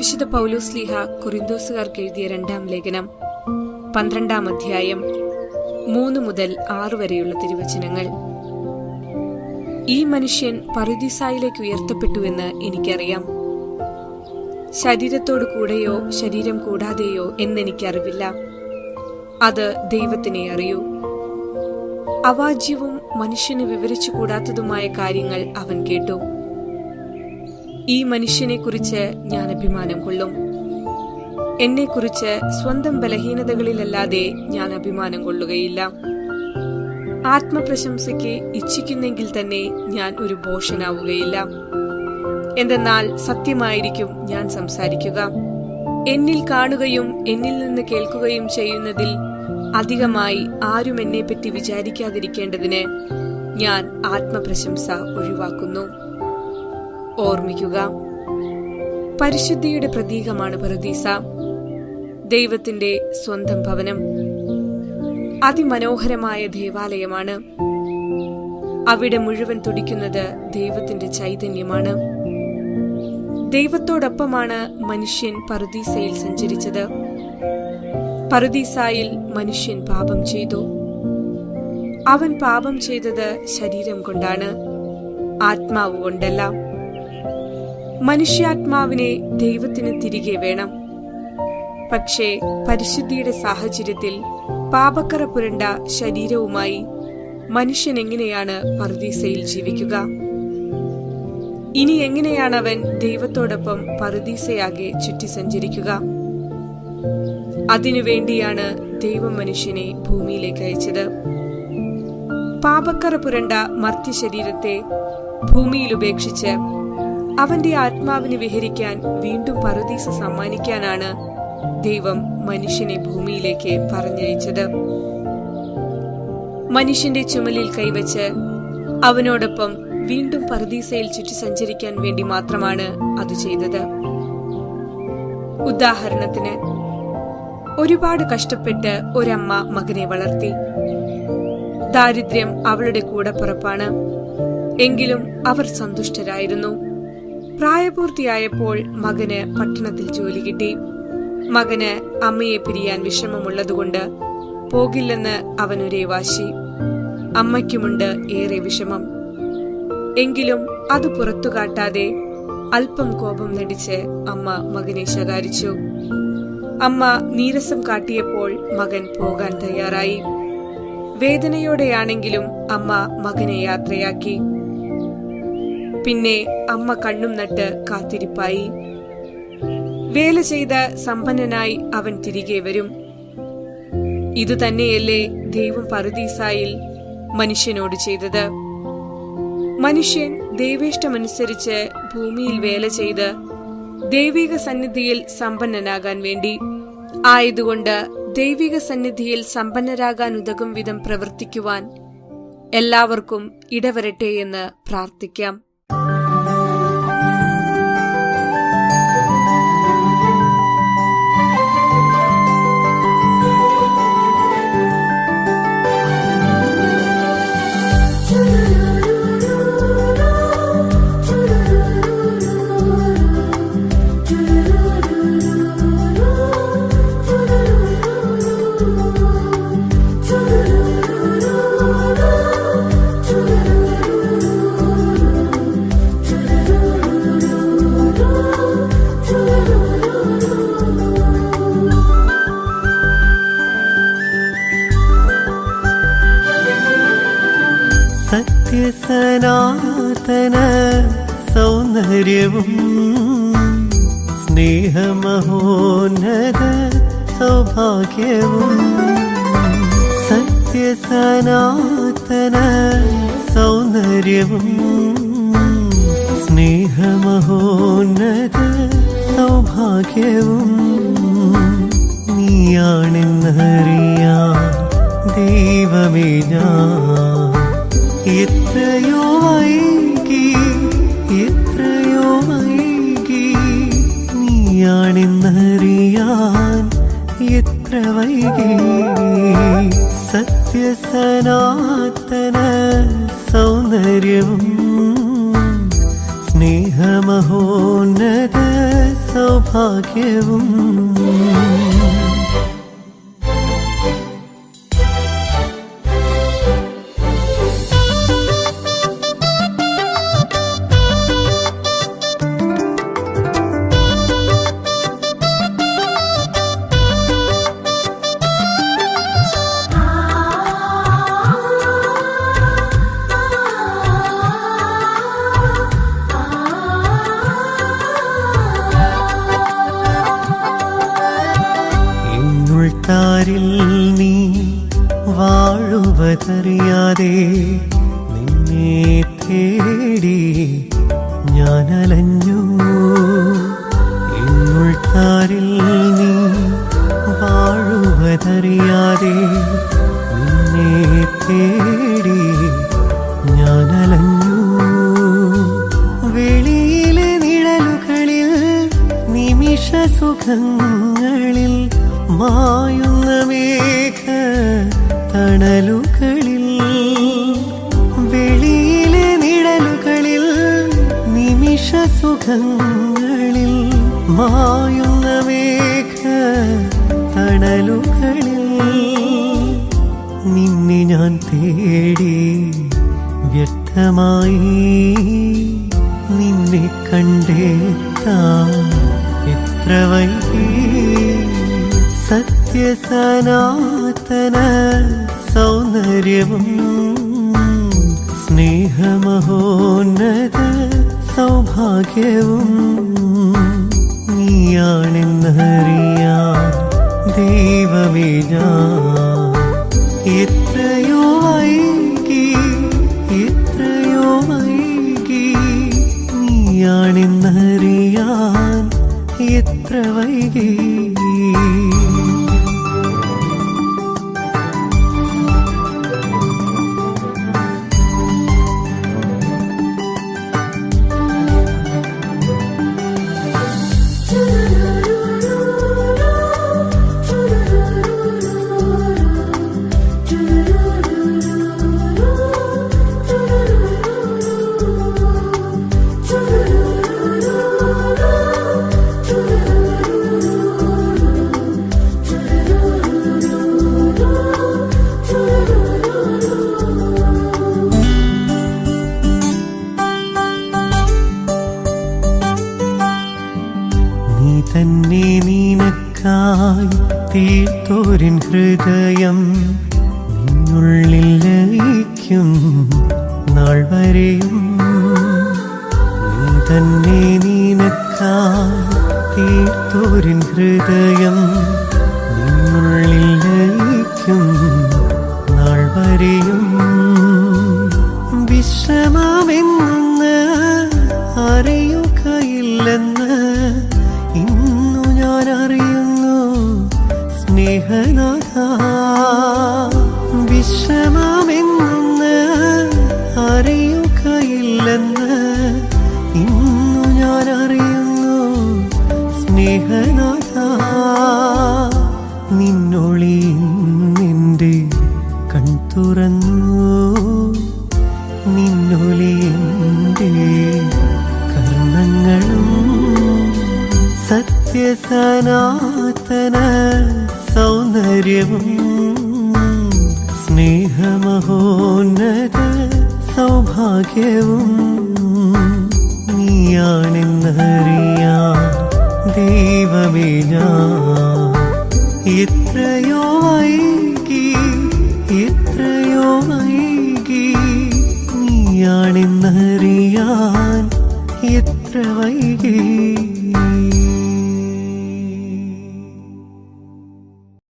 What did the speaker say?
വിശുദ്ധ പൗലോസ്ലീഹ കൊരിന്തോസുകാർക്ക് എഴുതിയ 2-ാം ലേഖനം 12-ാം അധ്യായം 3 മുതൽ 6 വരെയുള്ള തിരുവചനങ്ങൾ. ഈ മനുഷ്യൻ പറുദീസായിലേക്ക് ഉയർത്തപ്പെട്ടുവെന്ന് എനിക്കറിയാം. ശരീരത്തോടു കൂടെയോ ശരീരം കൂടാതെയോ എന്നെനിക്കറിവില്ല. അത് ദൈവത്തിനെ അറിയൂ. അവാച്യവും മനുഷ്യന് വിവരിച്ചുകൂടാത്തതുമായ കാര്യങ്ങൾ അവൻ കേട്ടു. ഈ മനുഷ്യനെക്കുറിച്ച് ഞാൻ അഭിമാനം കൊള്ളും. എന്നെക്കുറിച്ച് സ്വന്തം ബലഹീനതകളിലല്ലാതെ ഞാൻ അഭിമാനം കൊള്ളുകയില്ല. ആത്മപ്രശംസയ്ക്ക് ഇച്ഛിക്കുന്നെങ്കിൽ തന്നെ ഞാൻ ഒരു ഭോഷനാവുകയില്ല. എന്തെന്നാൽ സത്യമായിരിക്കും ഞാൻ സംസാരിക്കുക. എന്നിൽ കാണുകയും എന്നിൽ നിന്ന് കേൾക്കുകയും ചെയ്യുന്നതിൽ അധികമായി ആരും എന്നെപ്പറ്റി വിചാരിക്കാതിരിക്കേണ്ടതിന് ഞാൻ ആത്മപ്രശംസ ഒഴിവാക്കുന്നു. ഓർമ്മിക്കുക, പരിശുദ്ധിയുടെ പ്രതീകമാണ് പറുദീസ, ദൈവത്തിന്റെ സ്വന്തം ഭവനം. അതിമനോഹരമായ ദേവാലയമാണ്. അവിടെ മുഴുവൻ തുടിക്കുന്നത് ദൈവത്തിന്റെ ചൈതന്യമാണ്. ദൈവത്തോടൊപ്പമാണ് മനുഷ്യൻ പറുദീസയിൽ സഞ്ചരിച്ചത്. പറുദീസായിൽ മനുഷ്യൻ പാപം ചെയ്തു. അവൻ പാപം ചെയ്തത് ശരീരം കൊണ്ടാണ്, ആത്മാവ് കൊണ്ടല്ല. മനുഷ്യാത്മാവിനെ ദൈവത്തിന് തിരികെ വേണം. പക്ഷേ പരിശുദ്ധിയുടെ സാഹചര്യത്തിൽ പാപക്കറ പുരണ്ട ശരീരവുമായി മനുഷ്യൻ എങ്ങനെയാണ് പറുദീസയിൽ ജീവിക്കുക? ഇനി എങ്ങനെയാണ് അവൻ ദൈവത്തോടൊപ്പം പറുദീസയാകെ ചുറ്റി സഞ്ചരിക്കുക? അതിനുവേണ്ടിയാണ് ദൈവം മനുഷ്യനെ ഭൂമിയിലേക്ക് അയച്ചത്. പാപക്കറ പുരണ്ട മർത്യ ശരീരത്തെ ഭൂമിയിൽ ഉപേക്ഷിച്ച് അവന്റെ ആത്മാവിന് വിഹരിക്കാൻ വീണ്ടും പറുദീസ സമ്മാനിക്കാനാണ് ദൈവം മനുഷ്യനെ ഭൂമിയിലേക്ക് പറഞ്ഞയച്ചത്. മനുഷ്യന്റെ ചുമലിൽ കൈവച്ച് അവനോടൊപ്പം വീണ്ടും പറുദീസയിൽ ചുറ്റി സഞ്ചരിക്കാൻ വേണ്ടി മാത്രമാണ് അത് ചെയ്തത്. ഉദാഹരണത്തിന്, ഒരുപാട് കഷ്ടപ്പെട്ട് ഒരമ്മ മകനെ വളർത്തി. ദാരിദ്ര്യം അവളുടെ കൂടപ്പിറപ്പാണ്. എങ്കിലും അവർ സന്തുഷ്ടരായിരുന്നു. പ്രായപൂർത്തിയായപ്പോൾ മകന് പട്ടണത്തിൽ ജോലി കിട്ടി. മകന് അമ്മയെ പിരിയാൻ വിഷമമുള്ളതുകൊണ്ട് പോകില്ലെന്ന് അവനൊരേ വാശി. അമ്മയ്ക്കുമുണ്ട് ഏറെ വിഷമം. എങ്കിലും അത് പുറത്തുകാട്ടാതെ അല്പം കോപം നടിച്ച് അമ്മ മകനെ ശകാരിച്ചു. അമ്മ നീരസം കാട്ടിയപ്പോൾ മകൻ പോകാൻ തയ്യാറായി. വേദനയോടെയാണെങ്കിലും അമ്മ മകനെ യാത്രയാക്കി. പിന്നെ അമ്മ കണ്ണും നട്ട് കാത്തിരിപ്പായി. വേല ചെയ്ത് സമ്പന്നനായി അവൻ തിരികെ വരും. ഇതുതന്നെയല്ലേ ദൈവം പറുദീസായിൽ മനുഷ്യനോട് ചെയ്തത്? മനുഷ്യൻ ദൈവേഷ്ടമനുസരിച്ച് ഭൂമിയിൽ വേല ചെയ്ത് ദൈവിക സന്നിധിയിൽ സമ്പന്നനാകാൻ വേണ്ടി. ആയതുകൊണ്ട് ദൈവിക സന്നിധിയിൽ സമ്പന്നരാകാൻ ഉതകും വിധം പ്രവർത്തിക്കുവാൻ എല്ലാവർക്കും ഇടവരട്ടെ എന്ന് പ്രാർത്ഥിക്കാം. സത്യസനാതന സൗന്ദര്യവും സ്നേഹമഹോന്നത സൗഭാഗ്യവും. സത്യസനാതന സൗന്ദര്യവും സ്നേഹമഹോന്നത സൗഭാഗ്യവും നീയാണെന്നറിയാൻ ദൈവമേ ഞാൻ എത്രയോ വൈകി നീയാണെന്നറിയാൻ എത്ര വൈകി. സത്യസനാതന സൗന്ദര്യവും സ്നേഹമഹോന്നത സൗഭാഗ്യവും. താരിൽ നീ വാഴുവതറിയാതെ നിന്നെ തേടി ഞാനലഞ്ഞു. താരിൽ നീ വാഴുവതറിയാതെ നിന്നെ തേടി ഞാനലഞ്ഞു. വെളിയിലെ നിഴലുകളിൽ നിമിഷ സുഖങ്ങളിൽ മായുന്ന മേഘ തണലുകളിൽ, വെളിയിലെ നിഴലുകളിൽ നിമിഷ സുഖങ്ങളിൽ മായുന്ന മേഘ തണലുകളിൽ നിന്നെ ഞാൻ തേടി വ്യക്തമായി. നിന്നെ കണ്ടെത്താൻ എത്ര വൈകി. സത്യസനാതന സൗന്ദര്യവും സ്നേഹമഹോന്നത സൗഭാഗ്യവും നീയാണെന്നറിയാൻ ദൈവമേ ഞാൻ എത്രയോ വൈകി, എത്രയോ വൈകി. നീയാണെന്നറിയാൻ എത്ര വൈകി. തന്നെ നിനക്കായി തീർത്തോരിൻ ഹൃദയം നിന്നുള്ളിൽ ലയിക്കും നാൾ വരെയും. നീ തന്നെ നിനക്കായി തീർത്തോരിൻ ഹൃദയം നിന്നുള്ളിൽ ലയിക്കും നാൾ വരെയും. വിശ്രമമെന്ന് അറിയുകയില്ലെന്ന് ഇന്നു ഞാൻ അറിയുന്നു സ്നേഹനാഥ. വിശ്രമമെന്ന് അറിയുകയില്ലെന്ന് ഇന്നു ഞാൻ അറിയുന്നു സ്നേഹനാഥ. നിന്നൊളി നിന്റെ കൺ തുറന്നു, നിന്നൊളി എൻ്റെ കർണങ്ങളും. സത്യസനാതന സൗന്ദര്യവും സ്നേഹമഹോന്നത സൗഭാഗ്യവും നീയാണെന്നറിയാൻ ദൈവമേ ഞാൻ എത്രയോ വൈകി, എത്രയോ വൈകി. നീയാണെന്നറിയാൻ എത്ര വൈകി.